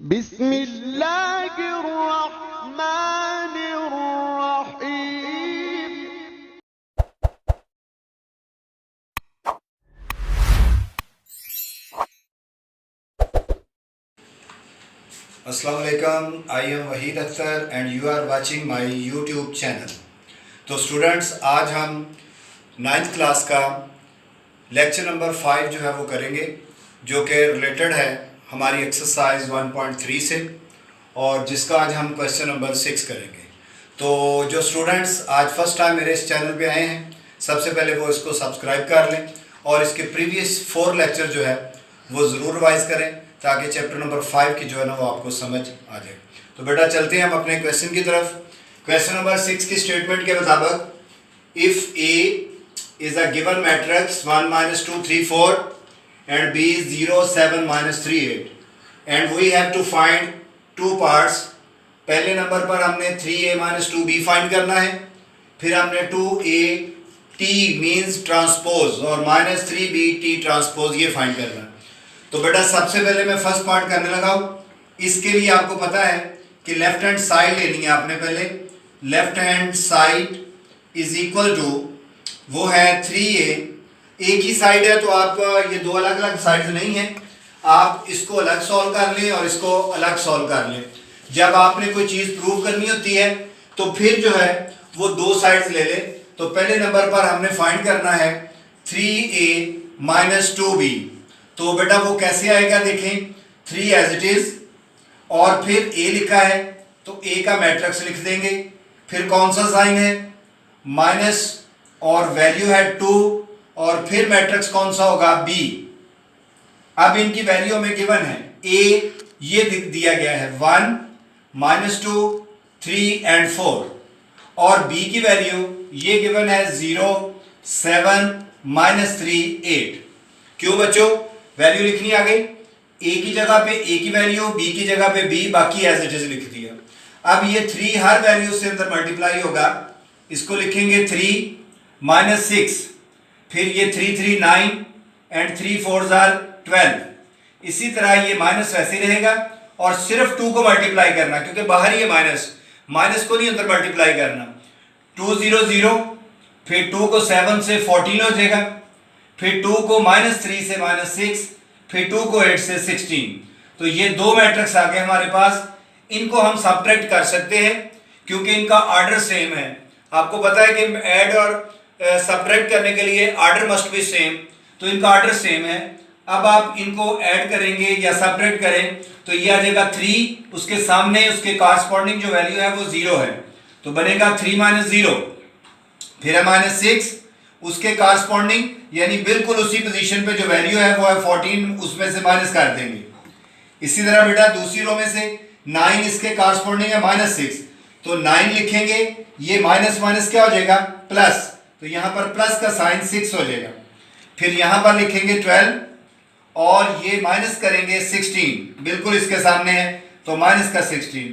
बिस्मिल्लाहिर्रहमानिर्रहीम। अस्सलाम वालेकुम, I am Waheed Akhtar and you are watching my YouTube channel. तो स्टूडेंट्स, आज हम 9th क्लास का लेक्चर नंबर 5 जो है वो करेंगे, जो कि रिलेटेड है हमारी एक्सरसाइज 1.3 से, और जिसका आज हम क्वेश्चन नंबर 6 करेंगे। तो जो स्टूडेंट्स आज फर्स्ट टाइम मेरे इस चैनल पे आए हैं, सबसे पहले वो इसको सब्सक्राइब कर लें और इसके प्रीवियस 4 लेक्चर जो है वो ज़रूर रिवाइज़ करें, ताकि चैप्टर नंबर 5 की जो है ना वो आपको समझ आ जाए। तो बेटा चलते हैं हम अपने क्वेश्चन की तरफ। क्वेश्चन नंबर 6 की स्टेटमेंट के मुताबिक, if A is a given matrix 1 - 2 3 4 and B 0 7 - 3 8 and we have to find two parts. पहले नंबर पर हमने 3a - 2b फाइंड करना है, फिर हमने 2a t मीन्स ट्रांसपोज और -3b t ट्रांसपोज ये फाइंड करना है। तो बेटा सबसे पहले मैं फर्स्ट पार्ट करने लगा हूँ। इसके लिए आपको पता है कि लेफ्ट हैंड साइड लेनी है आपने। पहले left hand side is equal to वो है 3a। एक ही साइड है तो आप ये दो अलग अलग साइड्स नहीं है, आप इसको अलग सॉल्व कर लें और इसको अलग सॉल्व कर लें। जब आपने कोई चीज़ प्रूव करनी होती है तो फिर जो है वो दो साइड्स ले लें। तो पहले नंबर पर हमने फाइंड करना है 3a - 2b। तो बेटा वो कैसे आएगा, देखें 3 एज इट इज और फिर a लिखा है तो a का मैट्रिक्स लिख देंगे। फिर कौन सा साइन है, माइनस, और वैल्यू है 2, और फिर मैट्रिक्स कौन सा होगा, b। अब इनकी वैल्यू हमें गिवन है, a ये दिया गया है 1 - 2 3 एंड 4, और b की वैल्यू ये गिवन है 0 7 - 3 8। क्यों बच्चों, वैल्यू लिखनी आ गई, a की जगह पे a की वैल्यू, b की जगह पे b, बाकी एज इट इज लिख दिया। अब ये 3 हर वैल्यू से अंदर मल्टीप्लाई होगा, इसको लिखेंगे 3 - 6, फिर ये 3 3 9 एंड 3 4 12। इसी तरह ये माइनस वैसे रहेगा और सिर्फ 2 को मल्टीप्लाई करना, क्योंकि बाहर ये माइनस को नहीं अंदर मल्टीप्लाई करना। 2 0 0, फिर 2 को 7 से 14 हो जाएगा, फिर 2 को -3 से -6, फिर 2 को 8 से 16। तो ये दो मैट्रिक्स आ गए हमारे पास। इनको हम सब्ट्रैक्ट कर सकते हैं क्योंकि इनका ऑर्डर सेम है। आपको पता है कि ऐड और सब्ट्रैक्ट करने के लिए ऑर्डर मस्ट बी सेम, तो इनका ऑर्डर सेम है। अब आप इनको ऐड करेंगे या सब्ट्रैक्ट करें तो ये आ जाएगा 3, उसके सामने उसके कॉरस्पॉन्डिंग जो वैल्यू है वो 0 है, तो बनेगा 3 - 0, फिर है -6, उसके कॉरस्पॉन्डिंग यानी बिल्कुल उसी पोजीशन पे जो वैल्यू है वो है 14, उसमें से माइनस कर देंगे। इसी तरह बेटा दूसरी रो में से 9 इसके कॉरस्पॉन्डिंग है -6, तो 9 लिखेंगे, ये माइनस माइनस क्या हो जाएगा, प्लस, तो यहां पर प्लस का साइन 6 हो जाएगा। फिर यहां पर लिखेंगे 12 और ये माइनस करेंगे 16, बिल्कुल इसके सामने है तो माइनस का 16।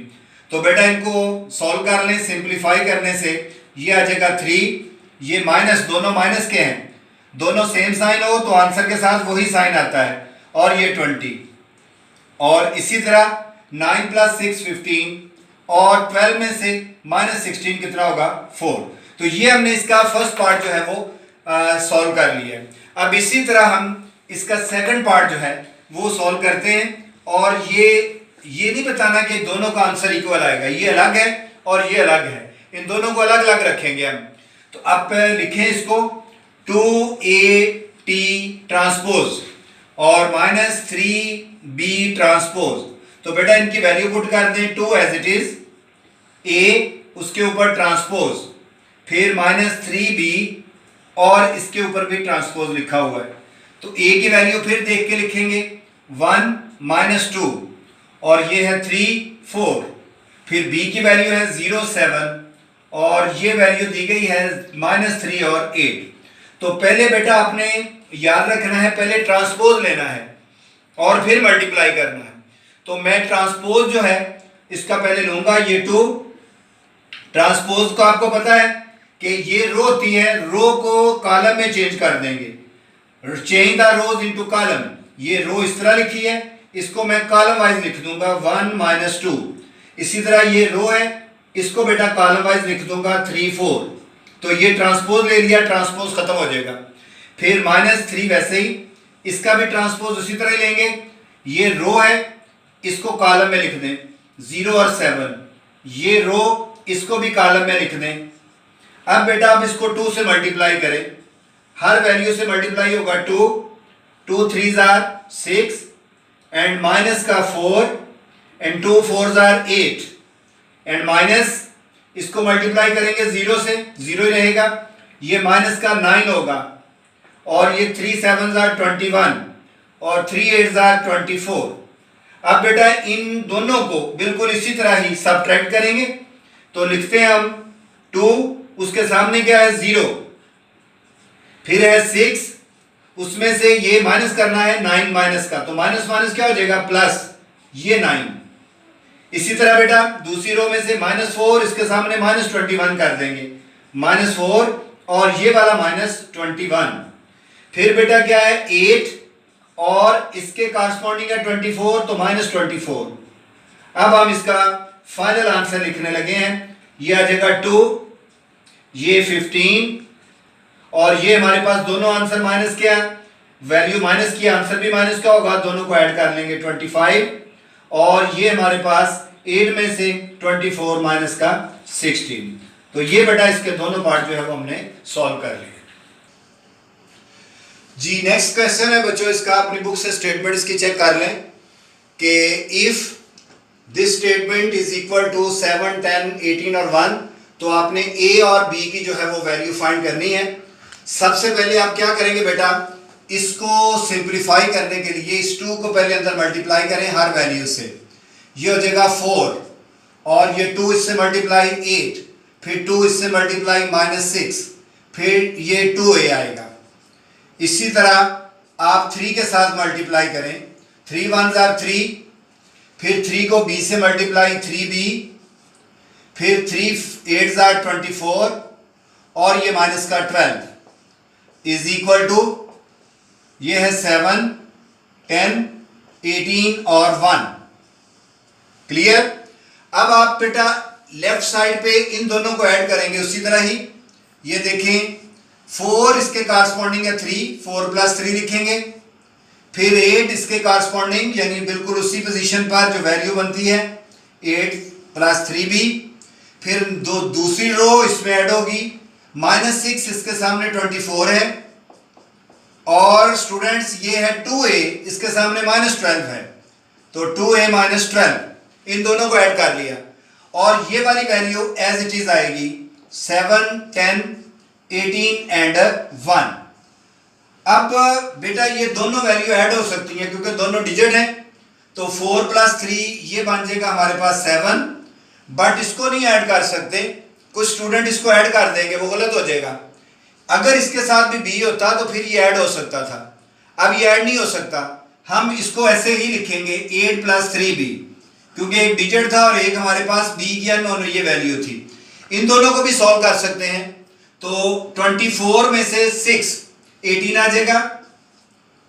तो बेटा इनको सॉल्व कर लें, सिंप्लीफाई करने से ये आ जाएगा 3, ये माइनस, दोनों माइनस के हैं, दोनों सेम साइन हो तो आंसर के साथ वही साइन आता है, और ये 20। और इसी तरह 9 + 6 15, और 12 में से -16 कितना होगा, 4। तो ये हमने इसका फर्स्ट पार्ट जो है वो सॉल्व कर लिया है। अब इसी तरह हम इसका सेकंड पार्ट जो है वो सॉल्व करते हैं, और ये नहीं बताना कि दोनों का आंसर इक्वल आएगा, ये अलग है और ये अलग है, इन दोनों को अलग अलग रखेंगे हम। तो अब लिखें इसको 2a t ट्रांसपोज और -3b ट्रांसपोज। तो बेटा इनकी वैल्यू पुट कर दें, 2 एज इट इज, a उसके ऊपर ट्रांसपोज, फिर -3b और इसके ऊपर भी ट्रांसपोज लिखा हुआ है। तो a की वैल्यू फिर देख के लिखेंगे 1 - 2, और ये है 3 4, फिर b की वैल्यू है 0 7, और ये वैल्यू दी गई है -3 और 8। तो पहले बेटा आपने याद रखना है, पहले ट्रांसपोज लेना है और फिर मल्टीप्लाई करना है। तो मैं ट्रांसपोज जो है इसका पहले लूंगा, ये 2 ट्रांसपोज को आपको पता है कि ये रो होती है, रो को कॉलम में चेंज कर देंगे, change the rose into column. ये रो इस तरह लिखी है, इसको मैं कॉलम वाइज लिख दूंगा 1 माइनस 2। इसी तरह ये रो है, इसको बेटा कॉलम वाइज लिख दूंगा 3 4। तो ये ट्रांसपोज ले लिया, ट्रांसपोज खत्म हो जाएगा। फिर -3 वैसे ही, इसका भी ट्रांसपोज उसी तरह लेंगे। ये रो है, इसको कॉलम में लिख दें 0 और 7। ये रो, इसको भी कॉलम में लिख दें। अब बेटा आप इसको 2 से मल्टीप्लाई करें, हर वैल्यू से मल्टीप्लाई होगा 2 2 3 जार 6 एंड माइनस का 4 एंड 2 4 जार 8 एंड माइनस इसको मल्टीप्लाई करेंगे 0 से, 0 ही रहेगा। ये माइनस का 9 होगा और ये 3 7 जार 21 और 3 8 जार 24। अब बेटा इन दोनों को बिल्कुल इसी तरह ही सबट्रैक्ट करेंगे। तो लिखते हैं हम 2, उसके सामने क्या है 0, फिर है 6, उसमें से ये माइनस करना है 9 माइनस का, तो माइनस माइनस क्या हो जाएगा प्लस, ये 9। इसी तरह बेटा दूसरी रो में से -4, इसके सामने -21 कर देंगे, -4 और ये वाला -21। फिर बेटा क्या है 8 और इसके कॉरस्पॉन्डिंग है 24, तो -24। अब हम इसका फाइनल आंसर लिखने लगे हैं। ये आ जाएगा 2, ये 15 और ये हमारे पास दोनों आंसर माइनस क्या, वैल्यू माइनस की, आंसर भी माइनस का होगा, दोनों को ऐड कर लेंगे 25 और ये हमारे पास 8 में से 24 माइनस का 16। तो ये बेटा इसके दोनों पार्ट जो है वो हमने सॉल्व कर लिए। जी नेक्स्ट क्वेश्चन है बच्चों, इसका अपनी बुक से स्टेटमेंट इसकी चेक कर लें कि if this statement is equal to 7 10 18 और 1, तो आपने ए और बी की जो है वो वैल्यू फाइंड करनी है। सबसे पहले आप क्या करेंगे बेटा, इसको सिंप्लीफाई करने के लिए इस 2 को पहले अंदर मल्टीप्लाई करें हर वैल्यू से। ये हो जाएगा 4 और ये 2 इससे मल्टीप्लाई 8, फिर 2 इससे मल्टीप्लाई -6, फिर ये 2a आएगा। इसी तरह आप 3 के साथ मल्टीप्लाई करें, 3 1 जार 3, फिर 3 को b से मल्टीप्लाई 3b, फिर 3 8 जार 24 और ये माइनस का 12 इज इक्वल टू, ये है 7 10 18 और 1। क्लियर। अब आप बेटा लेफ्ट साइड पे इन दोनों को ऐड करेंगे उसी तरह ही। ये देखें 4 इसके कॉरस्पॉन्डिंग है 3, 4 + 3 लिखेंगे, फिर 8 इसके कॉरस्पॉन्डिंग यानी बिल्कुल उसी पोजीशन पर जो वैल्यू बनती है 8 + 3b, फिर दूसरी रो इसमें ऐड होगी, -6 इसके सामने 24 है और स्टूडेंट्स ये है 2a, इसके सामने -12 है, तो 2a - 12 इन दोनों को ऐड कर लिया और ये वाली वैल्यू एज इट इज आएगी 7 10 18 एंड 1। अब बेटा ये दोनों वैल्यू ऐड हो सकती हैं क्योंकि दोनों डिजिट हैं, तो 4 + 3 ये बन जाएगा हमारे पास 7, बट इसको नहीं ऐड कर सकते। कुछ स्टूडेंट इसको ऐड कर देंगे, वो गलत हो जाएगा। अगर इसके साथ भी b होता तो फिर ये ऐड हो सकता था, अब ये ऐड नहीं हो सकता। हम इसको ऐसे ही लिखेंगे 8 + 3b, क्योंकि एक डिजिट था और एक हमारे पास b की अननोन ये वैल्यू थी। इन दोनों को भी सॉल्व कर सकते हैं, तो 24 में से 6 18 आ जाएगा।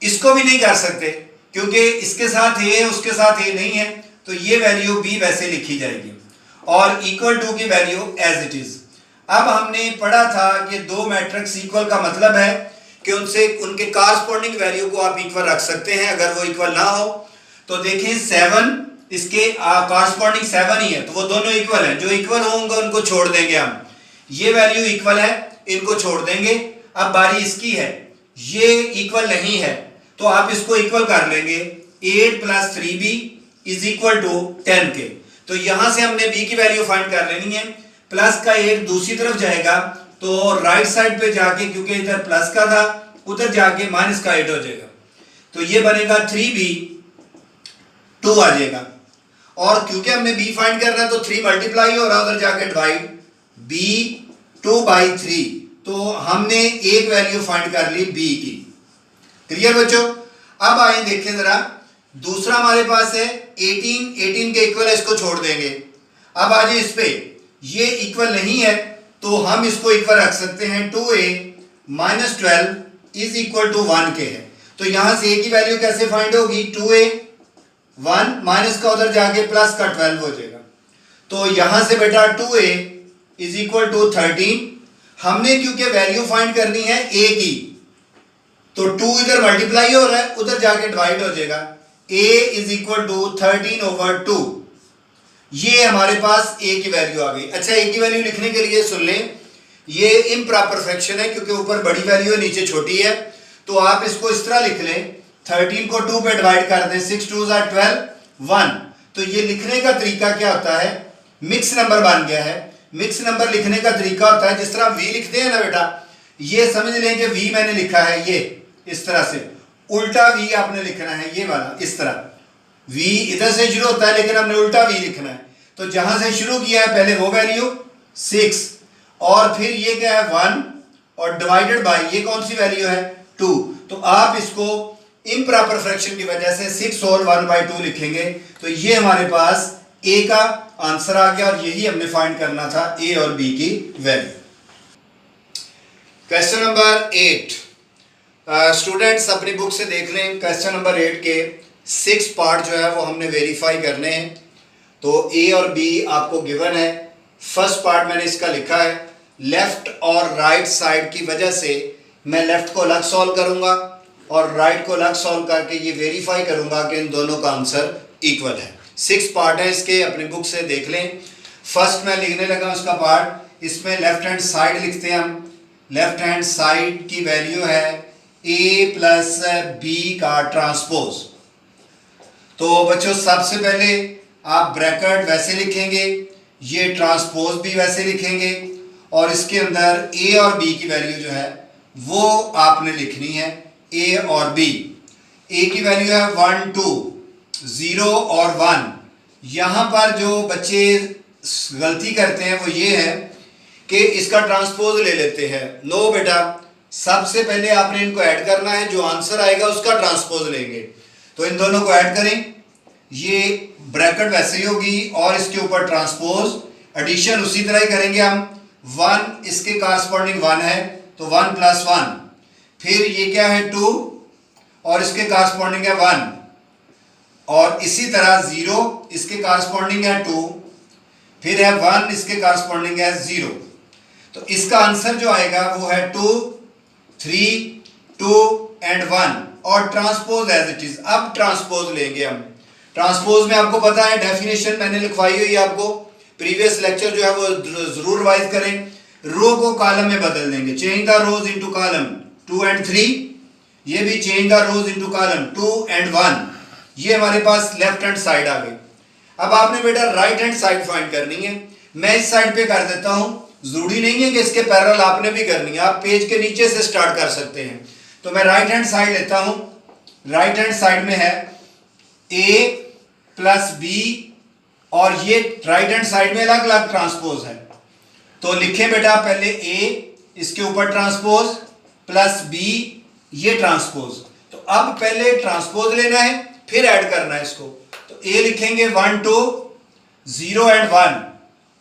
इसको भी नहीं कर सकते क्योंकि इसके साथ a है उसके साथ a नहीं है, तो ये वैल्यू b वैसे लिखी जाएगी और इक्वल टू की वैल्यू एज इट इज। अब हमने पढ़ा था कि दो मैट्रिक्स इक्वल का मतलब है कि उनसे उनके कॉरस्पॉन्डिंग वैल्यू को आप इक्वल रख सकते हैं। अगर वो इक्वल ना हो तो देखें 7 इसके कॉरस्पॉन्डिंग 7 ही है, तो वो दोनों इक्वल हैं। जो इक्वल होंगे उनको छोड़ देंगे हम, ये वैल्यू इक्वल है इनको छोड़ देंगे। अब बारी इसकी है, ये इक्वल नहीं है तो आप इसको इक्वल कर लेंगे 8 + 3b इज इक्वल टू 10 के। तो यहां से हमने b की वैल्यू फाइंड कर लेनी है। प्लस का 8 दूसरी तरफ जाएगा तो राइट साइड पे जाके, क्योंकि इधर प्लस का था, उधर जाके माइनस का 8 हो जाएगा, तो ये बनेगा 3b 2 आ जाएगा। और क्योंकि हमने b फाइंड करना है तो 3 मल्टीप्लाई हो रहा है, उधर जाके डिवाइड, b 2/3, तो हमने एक वैल्यू फाइंड कर ली b की। क्लियर बच्चों। अब आइए देखें जरा, दूसरा हमारे पास है 18 के इक्वल है, इसको छोड़ देंगे। अब आ जाए इस पे, ये इक्वल नहीं है तो हम इसको इक्वल रख सकते हैं 2a - 12 इज इक्वल टू 1 के है। तो यहां से a की वैल्यू कैसे फाइंड होगी, 2a 1 माइनस का उधर जाके प्लस का 12 हो जाएगा। तो यहां से बेटा 2a इज इक्वल टू 13। हमने क्योंकि वैल्यू फाइंड करनी है a की, तो 2 इधर मल्टीप्लाई हो रहा है, उधर जाके डिवाइड हो जाएगा। a is equal to 13/2। ये हमारे पास a की वैल्यू आ गई। अच्छा, a की वैल्यू लिखने के लिए सुन लें, ये इम्प्रॉपर फ्रैक्शन है क्योंकि ऊपर बड़ी वैल्यू है नीचे छोटी है। तो आप इसको इस तरह लिख लें, 13 को 2 पे डिवाइड कर दें, 6 2 12 1। तो ये लिखने का तरीका क्या होता है, मिक्स नंबर बन गया है। मिक्स नंबर लिखने का तरीका होता है, जिस तरह v लिखते हैं ना बेटा, ये समझ लें कि v मैंने लिखा है ये इस तरह से, उल्टा v आपने लिखना है ये वाला इस तरह। v इधर से शुरू होता है लेकिन हमने उल्टा v लिखना है। तो जहां से शुरू किया है पहले वो वैल्यू 6, और फिर ये क्या है 1, और डिवाइडेड बाय ये कौन सी वैल्यू है 2। तो आप इसको इम्प्रॉपर फ्रैक्शन की वजह से 6 होल 1/2 लिखेंगे। तो ये हमारे पास a का आंसर आ गया, और यही हमने फाइंड करना था a और b की वैल्यू। क्वेश्चन नंबर 8, स्टूडेंट्स अपनी बुक से देख लें। क्वेश्चन नंबर 8 के 6 पार्ट जो है वो हमने वेरीफाई करने हैं। तो a और b आपको गिवन है। फर्स्ट पार्ट मैंने इसका लिखा है, लेफ्ट और राइट साइड की वजह से मैं लेफ्ट को अलग सॉल्व करूंगा और राइट को अलग सॉल्व करके ये वेरीफाई करूंगा कि इन दोनों का आंसर इक्वल है। 6 पार्ट है इसके, अपनी बुक से देख लें। फर्स्ट मैं लिखने लगा उसका पार्ट, इसमें लेफ्ट हैंड साइड लिखते हैं हम। लेफ्ट हैंड साइड की वैल्यू है a प्लस b का ट्रांसपोज। तो बच्चों सबसे पहले आप ब्रैकेट वैसे लिखेंगे, ये ट्रांसपोज भी वैसे लिखेंगे, और इसके अंदर a और b की वैल्यू जो है वो आपने लिखनी है, a और b। a की वैल्यू है 1 2, 0 और 1। यहाँ पर जो बच्चे गलती करते हैं वो ये है कि इसका ट्रांसपोज ले लेते हैं। नो बेटा, सबसे पहले आपने इनको ऐड करना है, जो आंसर आएगा उसका ट्रांसपोज लेंगे। तो इन दोनों को ऐड करें, ये ब्रैकेट वैसे ही होगी और इसके ऊपर ट्रांसपोज, एडिशन उसी तरह ही करेंगे हम। 1 इसके कारस्पॉन्डिंग 1 है तो 1 + 1, फिर ये क्या है 2 और इसके कारस्पॉन्डिंग है 1, और इसी तरह 0 इसके कारस्पॉन्डिंग है 2, फिर है 1 इसके कारस्पॉन्डिंग है 0। तो इसका आंसर जो आएगा वो है 2 3 2 एंड 1, और ट्रांसपोज एज इट इज। अब ट्रांसपोज लेंगे हम। ट्रांसपोज में आपको पता है डेफिनेशन मैंने लिखवाई हुई है आपको, प्रीवियस लेक्चर जो है वो जरूर रिवाइज करें। रो को कॉलम में बदल देंगे, change the rose into column 2 and 3। ये भी change the rose into column 2 and 1। ये हमारे पास लेफ्ट हैंड साइड आ गई। अब आपने बेटा राइट हैंड साइड फाइंड करनी है। मैं इस साइड पे कर देता हूं, जरूरी नहीं है कि इसके पैरेलल आपने भी करनी है, आप पेज के नीचे से स्टार्ट कर सकते हैं। तो मैं राइट हैंड साइड लेता हूं। राइट हैंड साइड में है a प्लस b, और ये राइट हैंड साइड में अलग अलग ट्रांसपोज है। तो लिखें बेटा, पहले a इसके ऊपर ट्रांसपोज प्लस b ये ट्रांसपोज। तो अब पहले ट्रांसपोज लेना है फिर ऐड करना है इसको। तो a लिखेंगे 1 2 0 and 1,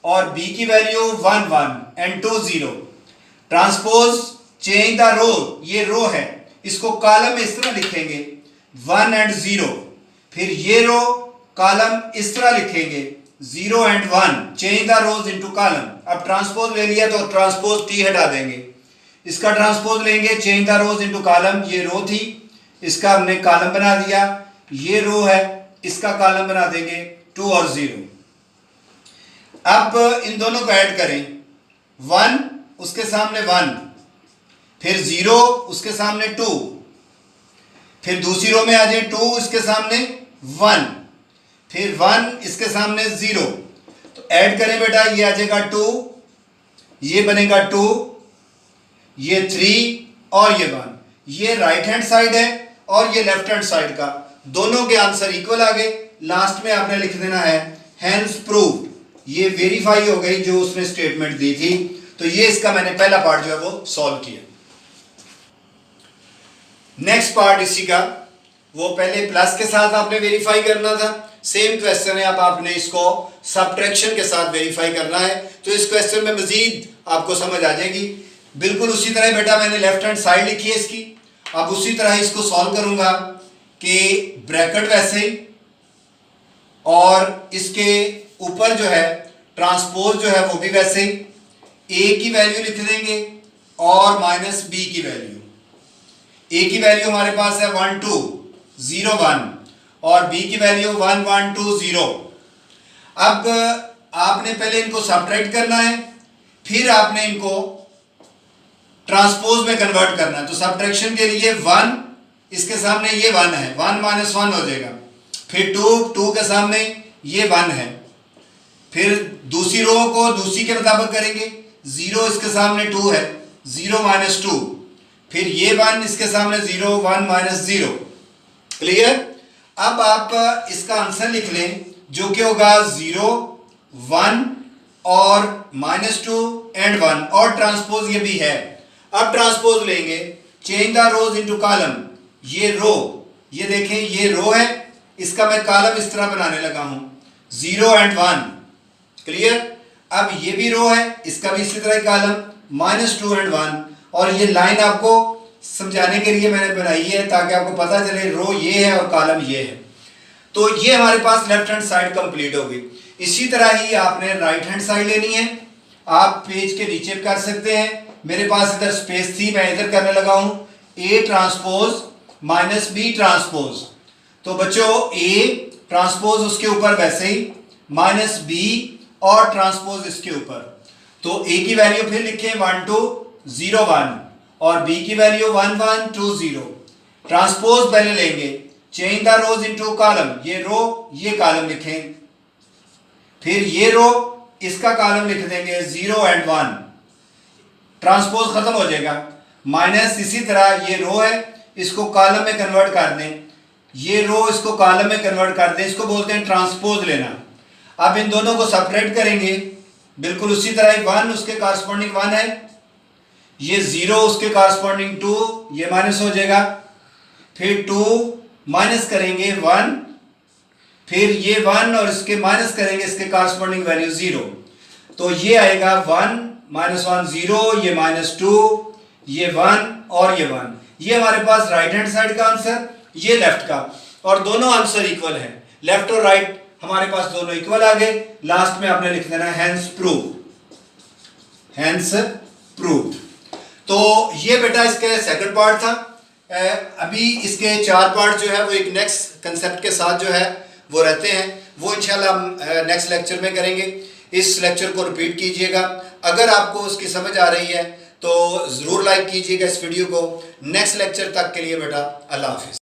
और b की value 1 1 and 2 0। Transpose change the row, ये रो है, इसको कॉलम इस तरह लिखेंगे 1 and 0, फिर ये रो कॉलम इस तरह लिखेंगे 0 and 1, change the rose into column. अब ट्रांसपोज ले लिया तो ट्रांसपोज t हटा देंगे, इसका ट्रांसपोज लेंगे change the rose into column. ये रो थी, इसका हमने कॉलम बना दिया, ये रो है, इसका कॉलम बना देंगे 2 और 0। अब इन दोनों को ऐड करें, 1 उसके सामने 1, फिर 0 उसके सामने 2, फिर दूसरी रो में आ जाए 2 इसके सामने 1, फिर 1 इसके सामने 0। तो ऐड करें बेटा, ये आ जाएगा 2, ये बनेगा 2, ये 3 और ये 1। ये राइट हैंड साइड है और ये लेफ्ट हैंड साइड का, दोनों के आंसर इक्वल आ गए। लास्ट में आपने लिख देना है हेंस प्रूव्ड, ये वेरीफाई हो गई जो उसने स्टेटमेंट दी थी। तो ये इसका मैंने पहला पार्ट जो है वो सॉल्व किया। नेक्स्ट पार्ट इसी का, वो पहले प्लस के साथ आपने वेरीफाई करना था, सेम क्वेश्चन है, अब आपने इसको सब्ट्रैक्शन के साथ वेरीफाई करना है। तो इस क्वेश्चन में मजीद आपको समझ आ जाएगी। बिल्कुल उसी तरह बेटा मैंने लेफ्ट हैंड साइड लिखी है इसकी, अब उसी तरह इसको सॉल्व करूंगा कि ब्रैकेट वैसे ही और इसके ऊपर जो है ट्रांसपोज जो है वो भी वैसे ही ए की वैल्यू लिख देंगे और माइनस बी की वैल्यू। ए की वैल्यू हमारे पास है 1 2 0 1 और बी की वैल्यू 1 1 2 0। अब आपने पहले इनको सब्ट्रैक्ट करना है, फिर आपने इनको ट्रांसपोज में कन्वर्ट करना है। तो सब्ट्रैक्शन के लिए 1 इसके सामने ये 1 है, 1 माइनस 1 हो जाएगा। फिर 2 के सामने ये 1 है। फिर दूसरी रो को दूसरी के मुताबिक करेंगे, 0 इसके सामने 2 है, 0 माइनस 2। फिर ये 1 इसके सामने 0 1 माइनस 0। क्लियर? अब आप इसका आंसर लिख लें जो कि होगा 0 1 और -2 एंड 1 और ट्रांसपोज ये भी है। अब ट्रांसपोज लेंगे, change the rose into column. ये रो, ये देखें ये रो है, इसका मैं कॉलम इस तरह बनाने लगा हूं 0 एंड 1। क्लियर? अब ये भी रो है, इसका भी इसी तरह कॉलम -2 एंड 1। और ये लाइन आपको समझाने के लिए मैंने बनाई है ताकि आपको पता चले रो ये है और कॉलम ये है। तो ये हमारे पास लेफ्ट हैंड साइड कंप्लीट होगी। इसी तरह ही आपने राइट हैंड साइड लेनी है। आप पेज के नीचे कर सकते हैं, मेरे पास इधर स्पेस थी, मैं इधर करने लगा हूं A transpose minus B transpose. तो बच्चों A ट्रांसपोज उसके ऊपर वैसे ही, माइनस B और ट्रांसपोज इसके ऊपर। तो A की वैल्यू फिर लिखें 1 2 0 1 और B की वैल्यू 1 1 2 0। ट्रांसपोज पहले लेंगे, change the rose into column. ये रो ये कॉलम लिखें, फिर ये रो इसका कॉलम लिख देंगे 0 एंड 1। ट्रांसपोज खत्म हो जाएगा। माइनस इसी तरह ये रो है, इसको कॉलम में कन्वर्ट कर दें, ये रो इसको कॉलम में कन्वर्ट कर दें, इसको बोलते हैं ट्रांसपोज लेना। अब इन दोनों को सेपरेट करेंगे बिल्कुल उसी तरह, 1 उसके कॉरस्पॉन्डिंग 1 है, ये 0 उसके कॉरस्पॉन्डिंग 2, ये माइनस हो जाएगा। फिर 2 माइनस करेंगे 1, फिर ये 1 और इसके माइनस करेंगे इसके कॉरस्पॉन्डिंग वैल्यू 0। तो ये आएगा 1 -1 0, ये -2, ये 1 और ये 1। ये हमारे पास राइट हैंड साइड का आंसर, ये लेफ्ट का, और दोनों आंसर इक्वल है। लेफ्ट और राइट हमारे पास दोनों इक्वल आ गए। लास्ट में आपने लिख देना हैंस प्रूव, हैंस प्रूव। तो ये बेटा इसके सेकंड पार्ट था। अभी इसके 4 पार्ट जो है वो एक नेक्स्ट कंसेप्ट के साथ जो है वो रहते हैं, वो इंशाल्लाह हम नेक्स्ट लेक्चर में करेंगे। इस लेक्चर को रिपीट कीजिएगा। अगर आपको उसकी समझ आ रही है तो ज़रूर लाइक कीजिएगा इस वीडियो को। नेक्स्ट लेक्चर तक के लिए बेटा अल्लाह हाफिज़।